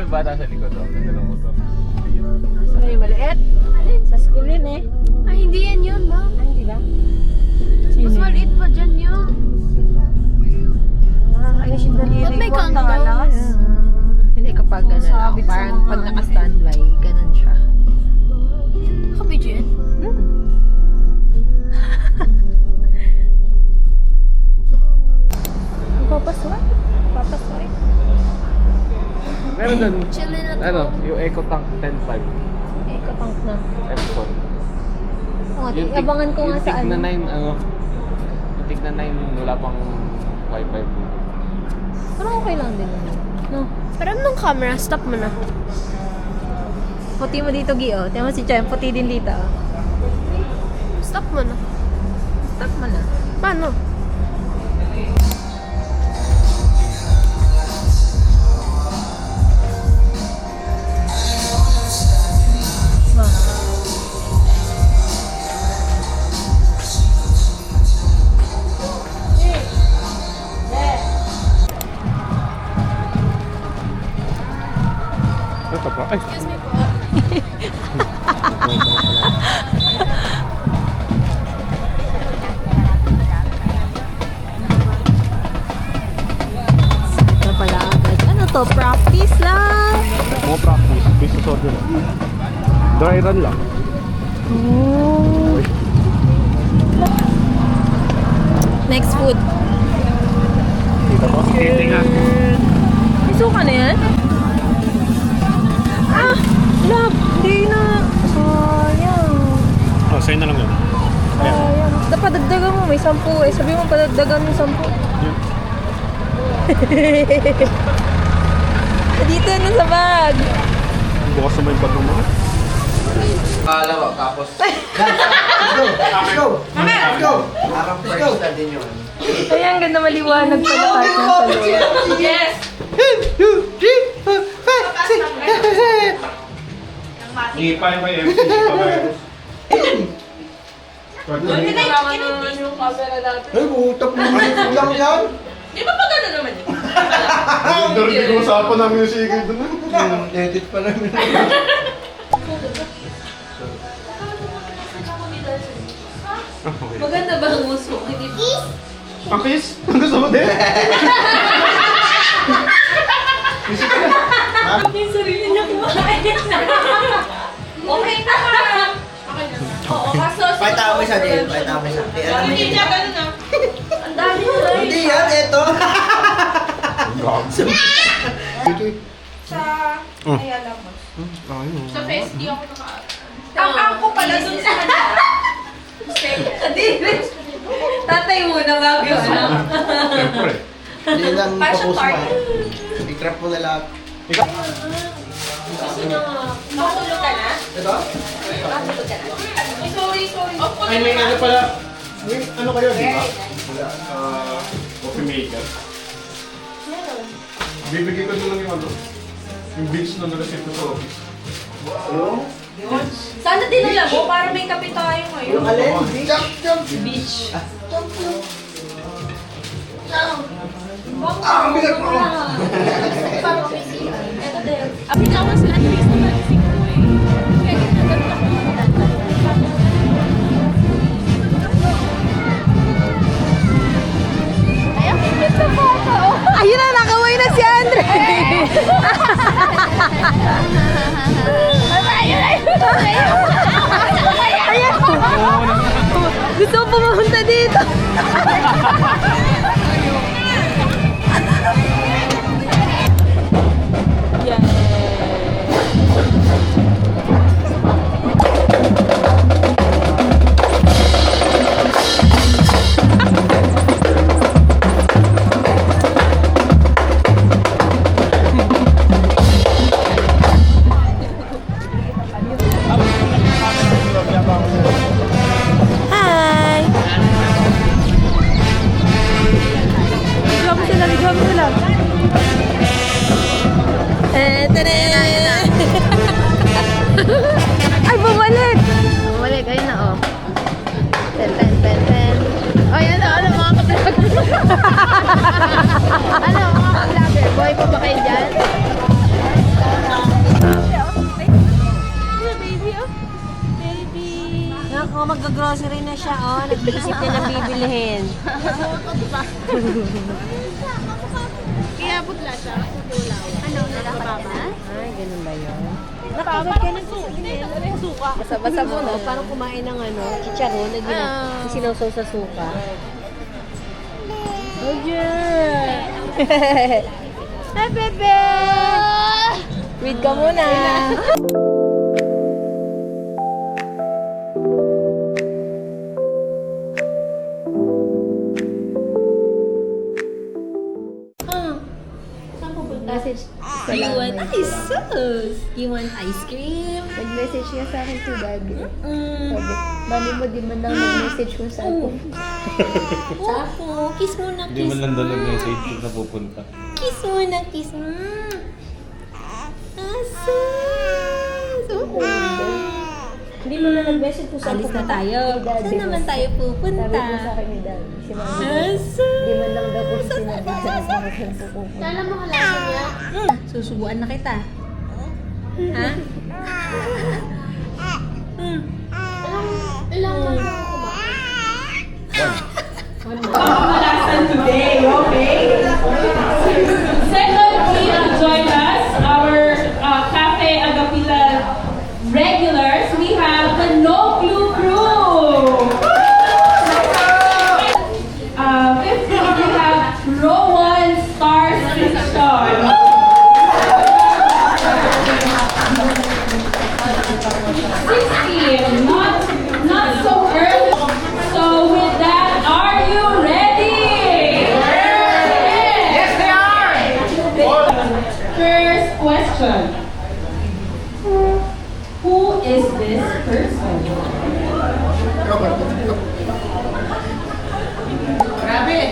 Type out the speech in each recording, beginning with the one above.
Bata sa likod, oh. Ganda ng motor. Saan yung maliit? Sa school yun eh. Ay, hindi yan yun, ma'am. Ay, hindi ba? Mas maliit pa dyan yun. Nakakainis yung daliri Ba't may ko. kantalas? Hindi kapag ano lang. Sabit sa Parang mga pag ano. naka-standby, ganun siya. Nakabidyo yan? Papasway? Papasway? Meron doon, Chillin na to. ano, yung Eco Tank 10.5 Eh, katank na. Epson. O, abangan ko nga sa Yung Tig ano. na 9, ano, yung Tig na 9, wala pang 5.5. Parang okay lang din. No? Pero nung camera, stop mo na. Puti mo dito, Gio. Tingnan mo si Chem, puti din dito. Stop mo na. Stop mo na. Paano? Ma. Ito pa. Ay! Excuse me po. Ito pala agad. Ano to? Practice lang. More practice. Business order lang. Dry run lang. Oh. Next food. Dito po. Titingan. Isuka na yan? Ah! Love! Hindi na. Sayang. Oh, sa'yo na lang yun. Sayang. Dapat dagdagan mo. May 10 eh. Sabi mo padagdagan mo 10. Dito na sa bag. Bukas na may bag ng mga. Laro, tapos... Let's go! Let's go! Parang first na din yun. Ayan, ganda maliwanag pa na kahit nasa loob. Yes! 1, 2, 3, 4, 5, 6, 7. Hindi pa yung may MC. Ay, utap naman lang yan. Di ba pa gano'n naman yun? Hindi ko usapan namin yung sige doon. Edit pa namin. Maganda ba ang muso? Hindi ba? Ang kiss? Ang gusto mo din? Yung sarili niya kumain. Okay na. Oo, kaso... Pakita mo isa din. Pakita mo isa. Hindi niya gano'n ah. Ang dami mo na Hindi yan, eto. Sa... Ayala mo. Sa fest, di ako naka... Ang ako pala dun sa kanya. Tatay muna bago yun. Siyempre. Hindi lang Passion focus card. mo. I-trap mo na lahat. Kasi na... Makatulog ka na? Ito? Makatulog ka na? Ay, sorry. Ay, may ano pala. May ano kayo, di ba? Coffee maker. Bibigay ko na lang yung ano. Yung beans na nalasito sa office. Sana dinala mo para may kape tayo ngayon. Yung alin? Jump, jump. Beach. Ah, ang bigat mo. Parang may CR. Ito din. Apit lang mas at least naman si Kuy. Kaya ginagawa ako ng Ay, ang cute sa photo. Ayun na, nakaway na si Andre. Ayan. Gusto ko pumunta dito. Yay! mag-grocery na siya, oh. Nag-iisip na ng bibilihin. Kaya putla siya. Ano, nalakababa? Ay, ganun ba yun? Nakawat ka ng suka. Basa-basa mo, no? Parang kumain ng chicharon na sinawsaw sa suka. Oh, yeah! Hi, bebe! Read ka muna. Message. You want ice sauce? You want ice cream? Nag-message niya sa akin to Daddy. Sabi, mami mo di man lang nag-message mo sa akin. Opo, kiss muna, Hindi kiss. man lang daw nag-message kung na pupunta. Kiss muna, kiss. Asus! Hindi mo na nag-message kung saan Alis na pupunta. tayo. Daddy Saan mo. naman tayo pupunta? Sabi mo sa akin ni Daddy. Si mami. Asus! Hindi man lang daw kung sinabi sa akin kung pupunta. Kala mo kalasa niya? Susubuan na kita. Ha? Ilang mo Secondly, join us, our Cafe Agapila regulars. We have the No Clue Crew. Fifthly, we have Rowan Stars Fiction. 16, not so early. So with that, are you ready? Yes, they are. First question. Who is this person?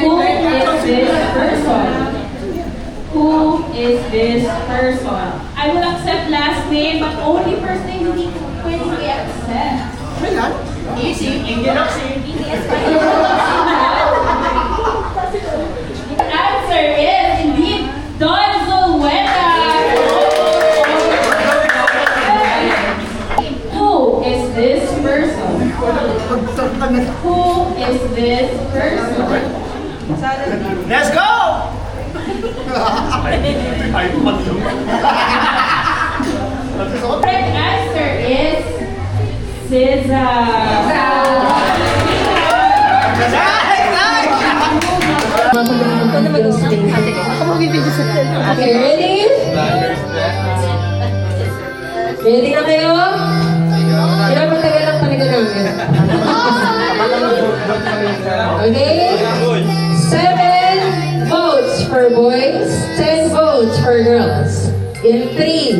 Who is this person? Who is this person? I will accept last name, but only first name hindi pwede i-accept. The answer is indeed Don Zulueta. Who is this person? Who is this person? Let's go! Correct answer is Cesar. Ikaw na mag-usling. Ako magbibidyo sa cellphone. Okay, ready? Ready na kayo? Ilang matagal ang panagagamit? Okay? 7 votes for boys, 10 votes for girls. In 3,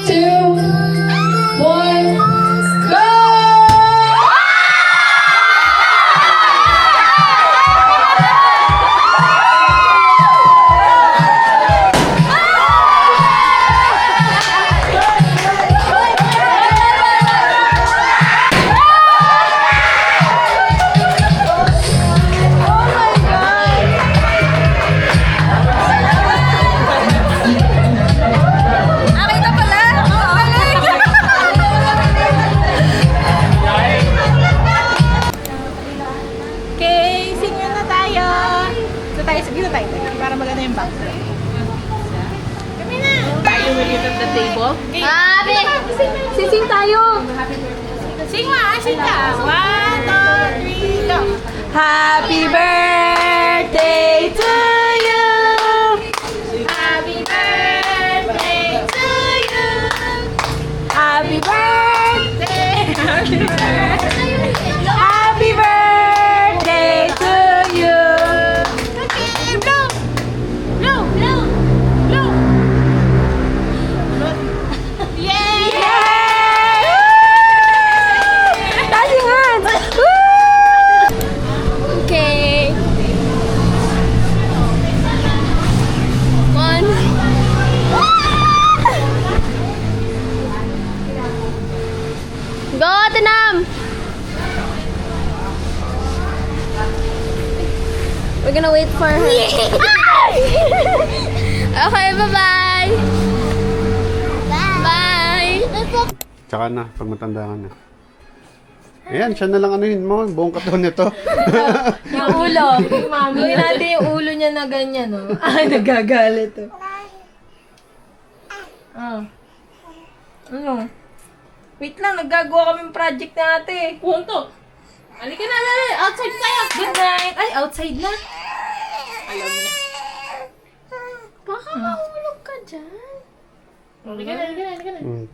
2, 1, go! Nakita pala! Okay, singin na tayo. Dito tayo. Para maganda yung background. Kami na! Tayo will you at the table? Happy! Sising tayo! Sing ka! 1, 2, 3, go! Happy birthday to you! Happy birthday to you! Happy birthday! Happy birthday! Happy birthday to you! Okay, blow! Blow! Blow! Blow! Yay! Yay! Dancing hands! Woo! Okay. 1. Go, Tinam! We're gonna wait for her. Okay, bye-bye! Bye! Tsaka na, pag matanda ka na. Ayan, siya na lang anuhin mo. Buong katawan nito. Yung ulo. Mami, natin yung ulo niya na ganyan, no? Ay, nagagalit, oh. Ah. Ano? Wait lang, naggagawa kaming project na ate. Punto. Halika na, outside tayo. Good night. Ay, outside na. Alam niya. Baka mahulog ka dyan. Halika na, halika na, halika na. Mm.